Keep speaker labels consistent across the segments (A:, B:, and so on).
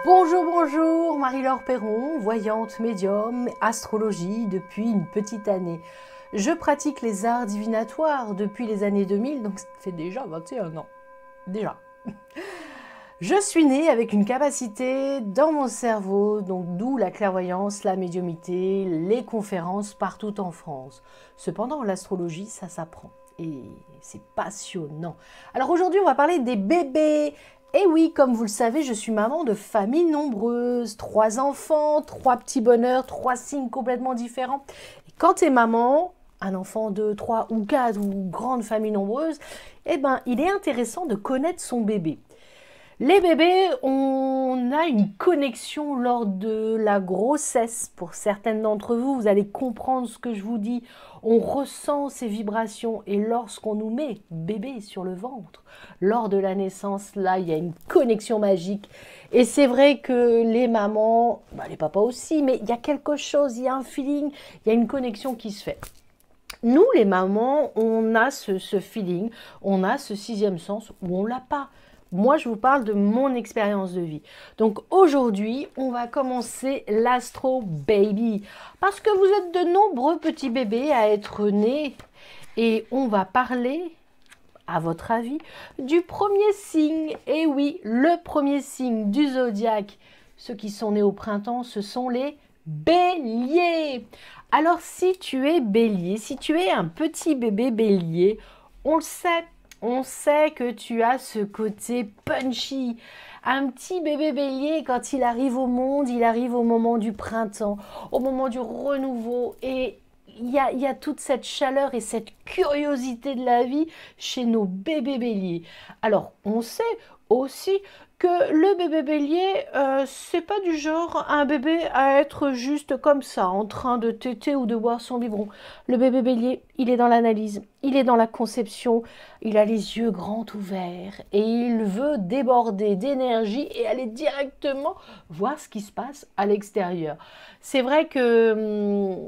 A: Bonjour, bonjour, Marie-Laure Perron, voyante médium, astrologie depuis une petite année. Je pratique les arts divinatoires depuis les années 2000, donc ça fait déjà 21 ans. Déjà. Je suis née avec une capacité dans mon cerveau, donc d'où la clairvoyance, la médiumité, les conférences partout en France. Cependant, l'astrologie, ça s'apprend et c'est passionnant. Alors aujourd'hui, on va parler des bébés. Et oui, comme vous le savez, je suis maman de familles nombreuses, 3 enfants, 3 petits bonheurs, 3 signes complètement différents. Et quand tu es maman, un enfant de 3 ou 4 ou grande famille nombreuse, eh ben, il est intéressant de connaître son bébé. Les bébés, on a une connexion lors de la grossesse. Pour certaines d'entre vous, vous allez comprendre ce que je vous dis. On ressent ces vibrations et lorsqu'on nous met bébé sur le ventre, lors de la naissance, là, il y a une connexion magique. Et c'est vrai que les mamans, les papas aussi, mais il y a quelque chose, il y a un feeling, il y a une connexion qui se fait. Nous, les mamans, on a ce feeling, on a ce sixième sens où on l'a pas. Moi, je vous parle de mon expérience de vie. Donc aujourd'hui, on va commencer l'Astro Baby. Parce que vous êtes de nombreux petits bébés à être nés. Et on va parler, à votre avis, du premier signe. Et oui, le premier signe du zodiaque. Ceux qui sont nés au printemps, ce sont les béliers. Alors si tu es bélier, si tu es un petit bébé bélier, on le sait. On sait que tu as ce côté punchy. Un petit bébé bélier, quand il arrive au monde, il arrive au moment du printemps, au moment du renouveau. Et il y a toute cette chaleur et cette curiosité de la vie chez nos bébés béliers. Alors, on sait aussi que le bébé bélier, c'est pas du genre un bébé à être juste comme ça, en train de téter ou de boire son biberon. Le bébé bélier, il est dans l'analyse, il est dans la conception, il a les yeux grands ouverts et il veut déborder d'énergie et aller directement voir ce qui se passe à l'extérieur. C'est vrai que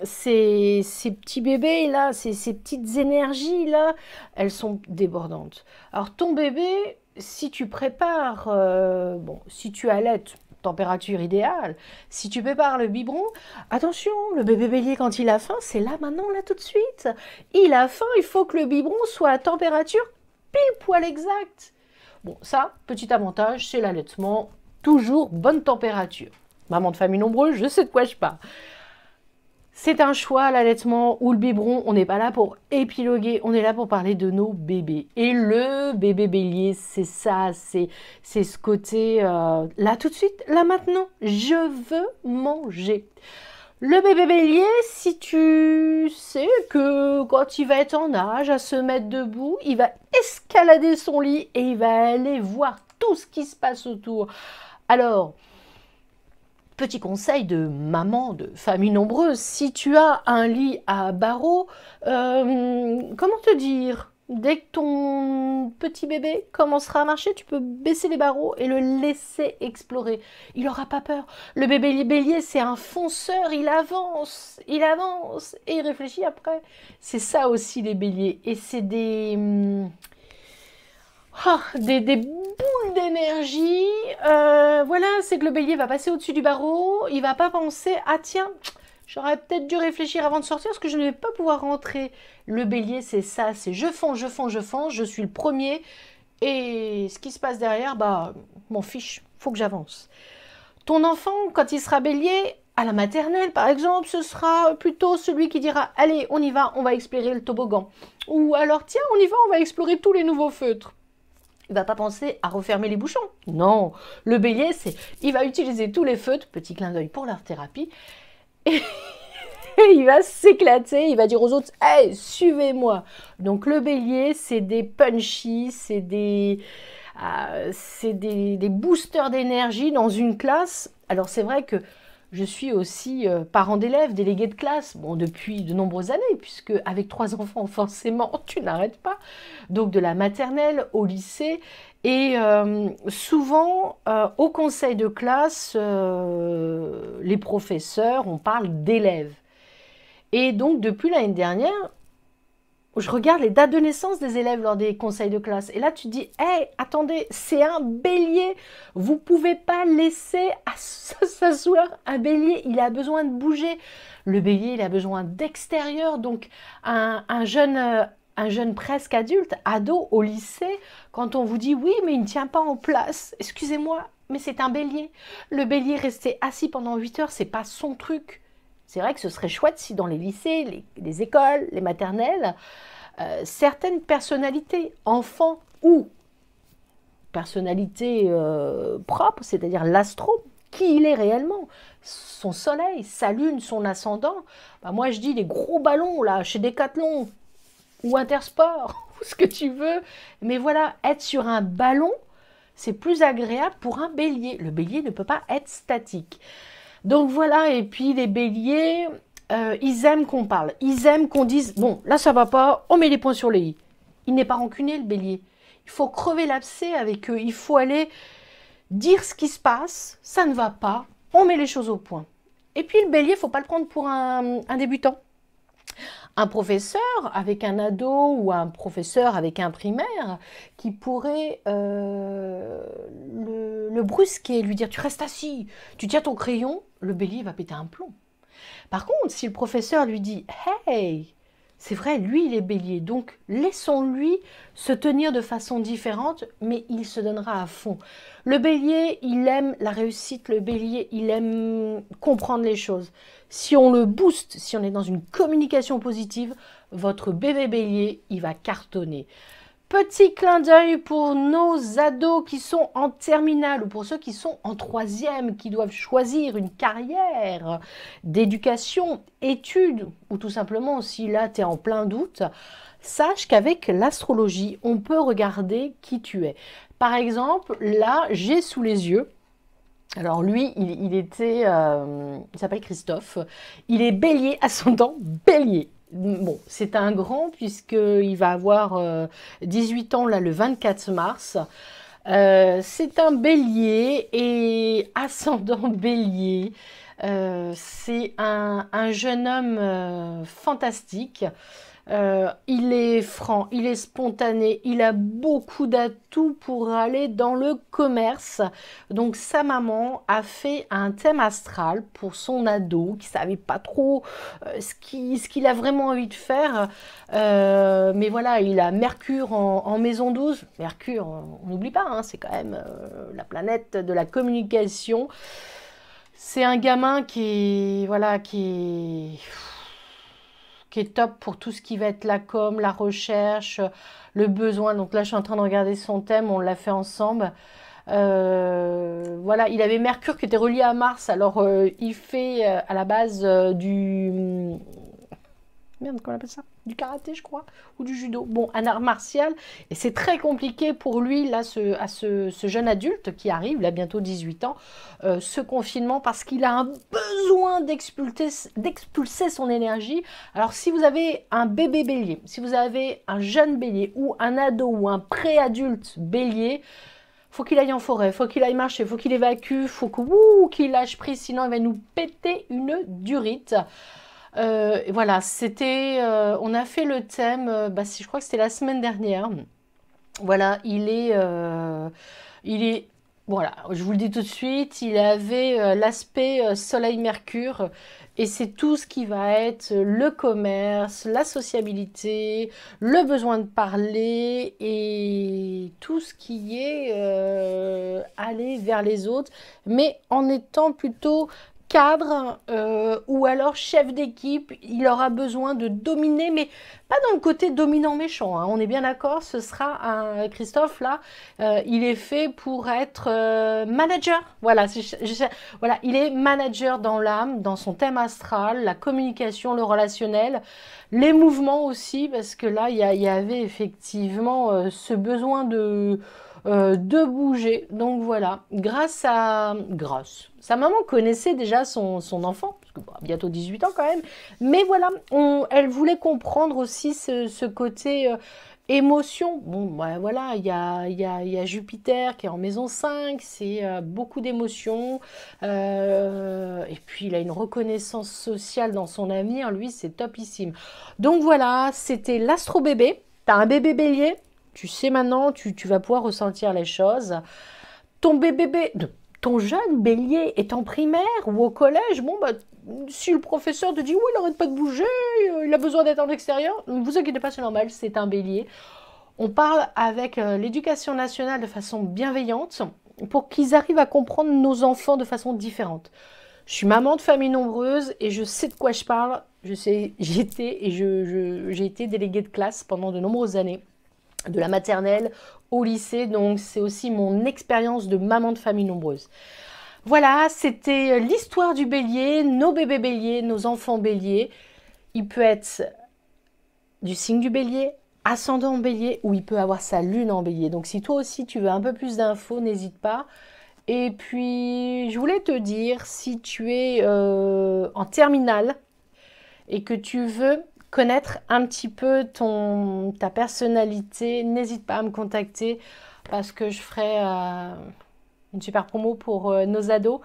A: ces petits bébés là, ces petites énergies là, elles sont débordantes. Alors ton bébé, si tu prépares, si tu allaites, température idéale, si tu prépares le biberon, attention, le bébé bélier quand il a faim, c'est là maintenant, là tout de suite. Il a faim, il faut que le biberon soit à température pile poil exacte. Bon, ça, petit avantage, c'est l'allaitement, toujours bonne température. Maman de famille nombreuse, je sais de quoi je parle. C'est un choix, l'allaitement ou le biberon. On n'est pas là pour épiloguer, on est là pour parler de nos bébés. Et le bébé bélier, c'est ça, c'est ce côté, là tout de suite, là maintenant, je veux manger. Le bébé bélier, si tu sais que quand il va être en âge à se mettre debout, il va escalader son lit et il va aller voir tout ce qui se passe autour. Alors, petit conseil de maman de famille nombreuse, si tu as un lit à barreaux, comment te dire? Dès que ton petit bébé commencera à marcher, tu peux baisser les barreaux et le laisser explorer. Il n'aura pas peur. Le bébé bélier, c'est un fonceur, il avance et il réfléchit après. C'est ça aussi les béliers. Et c'est des boules d'énergie. Voilà, c'est que le bélier va passer au-dessus du barreau. Il va pas penser, ah tiens, j'aurais peut-être dû réfléchir avant de sortir parce que je ne vais pas pouvoir rentrer. Le bélier, c'est ça, c'est je fonce, je suis le premier. Et ce qui se passe derrière, m'en fiche, faut que j'avance. Ton enfant, quand il sera bélier, à la maternelle par exemple, ce sera plutôt celui qui dira, allez, on y va, on va explorer le toboggan. Ou alors, tiens, on y va, on va explorer tous les nouveaux feutres. Il ne va pas penser à refermer les bouchons. Non, le bélier, il va utiliser tous les feutres, petit clin d'œil pour l'art thérapie, et il va s'éclater, il va dire aux autres, hey, suivez-moi. Donc le bélier, c'est des punchy, c'est des boosters d'énergie dans une classe. Alors c'est vrai que je suis aussi parent d'élèves, délégué de classe, depuis de nombreuses années, puisque avec 3 enfants, forcément, tu n'arrêtes pas. Donc de la maternelle au lycée. Et souvent, au conseil de classe, les professeurs, on parle d'élèves. Et donc, depuis l'année dernière, je regarde les dates de naissance des élèves lors des conseils de classe. Et là, tu te dis, hey, attendez, c'est un bélier. Vous ne pouvez pas laisser s'asseoir un bélier. Il a besoin de bouger. Le bélier, il a besoin d'extérieur. Donc, un jeune presque adulte, ado, au lycée, quand on vous dit, oui, mais il ne tient pas en place. Excusez-moi, mais c'est un bélier. Le bélier, rester assis pendant 8 heures, c'est pas son truc. C'est vrai que ce serait chouette si dans les lycées, les écoles, les maternelles, certaines personnalités, enfants ou personnalités propres, c'est-à-dire l'astro, qui il est réellement, son soleil, sa lune, son ascendant. Bah moi je dis les gros ballons là, chez Decathlon ou Intersport, ou ce que tu veux. Mais voilà, être sur un ballon, c'est plus agréable pour un bélier. Le bélier ne peut pas être statique. Donc voilà, et puis les béliers, ils aiment qu'on parle. Ils aiment qu'on dise, bon, là ça va pas, on met les points sur les i. Il n'est pas rancunier le bélier. Il faut crever l'abcès avec eux. Il faut aller dire ce qui se passe, ça ne va pas, on met les choses au point. Et puis le bélier, il ne faut pas le prendre pour un débutant. Un professeur avec un ado ou un professeur avec un primaire qui pourrait le brusquer, lui dire « tu restes assis, tu tiens ton crayon », le bélier va péter un plomb. Par contre, si le professeur lui dit « hey », c'est vrai, lui, il est bélier, donc laissons-lui se tenir de façon différente, mais il se donnera à fond. Le bélier, il aime la réussite, le bélier, il aime comprendre les choses. Si on le booste, si on est dans une communication positive, votre bébé bélier, il va cartonner. Petit clin d'œil pour nos ados qui sont en terminale ou pour ceux qui sont en troisième, qui doivent choisir une carrière d'éducation, études ou tout simplement si là tu es en plein doute, sache qu'avec l'astrologie, on peut regarder qui tu es. Par exemple, là, j'ai sous les yeux, alors lui, il s'appelle Christophe, il est bélier, ascendant bélier. Bon, c'est un grand puisqu'il va avoir 18 ans là, le 24 mars. C'est un bélier et ascendant bélier. C'est un jeune homme fantastique. Il est franc, il est spontané, il a beaucoup d'atouts pour aller dans le commerce. Donc sa maman a fait un thème astral pour son ado qui savait pas trop ce qu'il a vraiment envie de faire. Mais voilà, il a Mercure en maison 12. Mercure, on n'oublie pas, hein, c'est quand même la planète de la communication. C'est un gamin qui est top pour tout ce qui va être la com, la recherche, le besoin. Donc là, je suis en train de regarder son thème, on l'a fait ensemble. Voilà, il avait Mercure qui était relié à Mars, alors il fait à la base merde, comment on appelle ça? Du karaté, je crois, ou du judo. Bon, un art martial, et c'est très compliqué pour lui, là, ce jeune adulte qui arrive, là, bientôt 18 ans, ce confinement, parce qu'il a un besoin d'expulser son énergie. Alors, si vous avez un bébé bélier, si vous avez un jeune bélier, ou un ado, ou un pré-adulte bélier, faut qu'il aille en forêt, faut qu'il aille marcher, faut qu'il évacue, faut qu'il lâche prise, sinon il va nous péter une durite. Voilà, on a fait le thème, je crois que c'était la semaine dernière. Voilà, voilà, je vous le dis tout de suite, il avait l'aspect Soleil-Mercure, et c'est tout ce qui va être le commerce, la sociabilité, le besoin de parler, et tout ce qui est aller vers les autres, mais en étant plutôt cadre ou alors chef d'équipe. Il aura besoin de dominer, mais pas dans le côté dominant méchant, hein. On est bien d'accord, ce sera Christophe là, il est fait pour être manager. Voilà, voilà, il est manager dans l'âme, dans son thème astral, la communication, le relationnel, les mouvements aussi, parce que là il y avait effectivement ce besoin de bouger. Donc voilà, sa maman connaissait déjà son enfant, parce que bientôt 18 ans quand même, mais voilà, elle voulait comprendre aussi ce côté émotion. Bon, voilà, il y a Jupiter qui est en maison 5, c'est beaucoup d'émotions, et puis il a une reconnaissance sociale dans son avenir, lui c'est topissime. Donc voilà, c'était l'astro-bébé. T'as un bébé bélier, tu sais maintenant, tu vas pouvoir ressentir les choses. Ton ton jeune bélier est en primaire ou au collège, bon bah si le professeur te dit oui, il n'arrête pas de bouger, il a besoin d'être en extérieur, ne vous inquiétez pas, c'est normal, c'est un bélier. On parle avec l'éducation nationale de façon bienveillante pour qu'ils arrivent à comprendre nos enfants de façon différente. Je suis maman de famille nombreuse et je sais de quoi je parle. J'ai été déléguée de classe pendant de nombreuses années, de la maternelle au lycée, donc c'est aussi mon expérience de maman de famille nombreuse. Voilà, c'était l'histoire du bélier, nos bébés béliers, nos enfants béliers. Il peut être du signe du bélier, ascendant en bélier, ou il peut avoir sa lune en bélier. Donc si toi aussi tu veux un peu plus d'infos, n'hésite pas. Et puis, je voulais te dire, si tu es en terminale et que tu veux connaître un petit peu ta personnalité, n'hésite pas à me contacter parce que je ferai une super promo pour nos ados.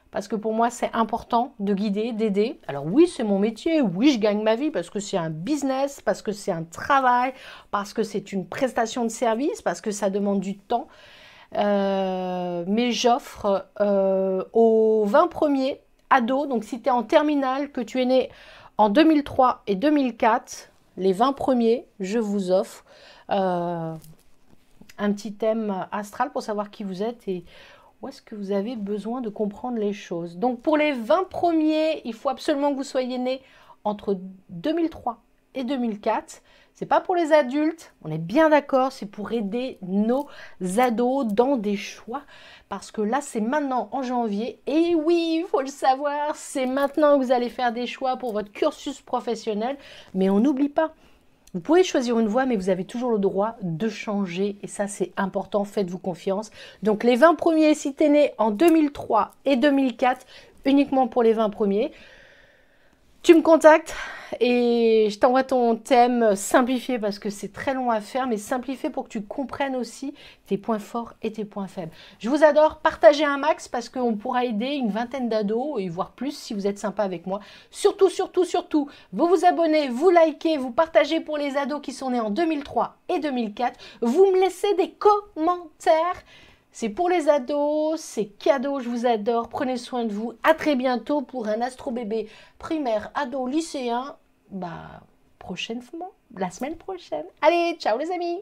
A: Parce que pour moi, c'est important de guider, d'aider. Alors oui, c'est mon métier, oui, je gagne ma vie parce que c'est un business, parce que c'est un travail, parce que c'est une prestation de service, parce que ça demande du temps. Mais j'offre aux 20 premiers ados, donc si tu es en terminale, que tu es né en 2003 et 2004, les 20 premiers, je vous offre un petit thème astral pour savoir qui vous êtes et où est-ce que vous avez besoin de comprendre les choses. Donc pour les 20 premiers, il faut absolument que vous soyez nés entre 2003 et 2004. C'est pas pour les adultes, on est bien d'accord, c'est pour aider nos ados dans des choix. Parce que là, c'est maintenant en janvier. Et oui, il faut le savoir, c'est maintenant que vous allez faire des choix pour votre cursus professionnel. Mais on n'oublie pas, vous pouvez choisir une voie, mais vous avez toujours le droit de changer. Et ça, c'est important, faites-vous confiance. Donc les 20 premiers, si tu es né en 2003 et 2004, uniquement pour les 20 premiers, tu me contactes et je t'envoie ton thème simplifié parce que c'est très long à faire, mais simplifié pour que tu comprennes aussi tes points forts et tes points faibles. Je vous adore, partagez un max parce qu'on pourra aider une vingtaine d'ados et voire plus si vous êtes sympa avec moi. Surtout, surtout, surtout, vous vous abonnez, vous likez, vous partagez pour les ados qui sont nés en 2003 et 2004. Vous me laissez des commentaires. C'est pour les ados, c'est cadeau, je vous adore, prenez soin de vous. À très bientôt pour un astro-bébé primaire, ado, lycéen. Prochainement, la semaine prochaine. Allez, ciao les amis!